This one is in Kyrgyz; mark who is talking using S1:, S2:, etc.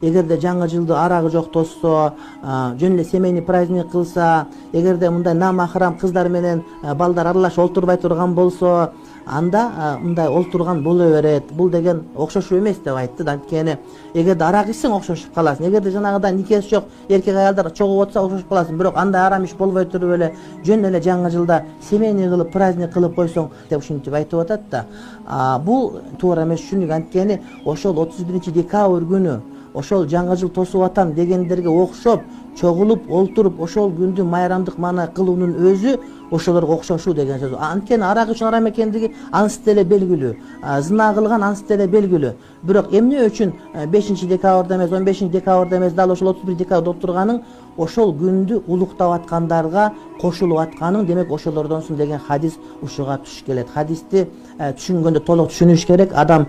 S1: эгерде жаңы жылды арагы жок тосса, жөн эле семейный праздник кылса, эгерде мындай намахрам кыздар менен балдар аралашып олтурбай турган болсо, анда мындай олтурган боло берет. Бул деген окшошуу эмес деп айтты. Анткени эгерде арак ичсең окшошуп каласың. Эгерде жанагыдай никеси жок эркек аялдар чогуп отса окшошуп каласың. Бирок андай арам иш болбой туруп эле жөн эле жаңы жылда семейный кылып, праздник кылып койсоң деп ушинтип айтып атат да. Бул туура эмес. Чүнүк анткени ошол 31-декабрь күнү ошол жаңы жыл тосуп атам дегендерге окшоп чогулуп олтуруп ошол күндү майрамдык маана кылуунун өзү ошолорго окшошуу деген сөз. Анткени арак үчүн арам экендиги ансы деле белгилүү. Зына кылган ансы деле белгилүү. Бирок эмне үчүн 5-декабрда эмес, 15-декабрда эмес, дал ошол 31-декабрда отурганың ошол күндү улуктап аткандарга кошулуп атканың, демек ошолордонсуң деген хадис ушуга туш келет. Хадисти түшүнгөндө толук түшүнүш керек. Адам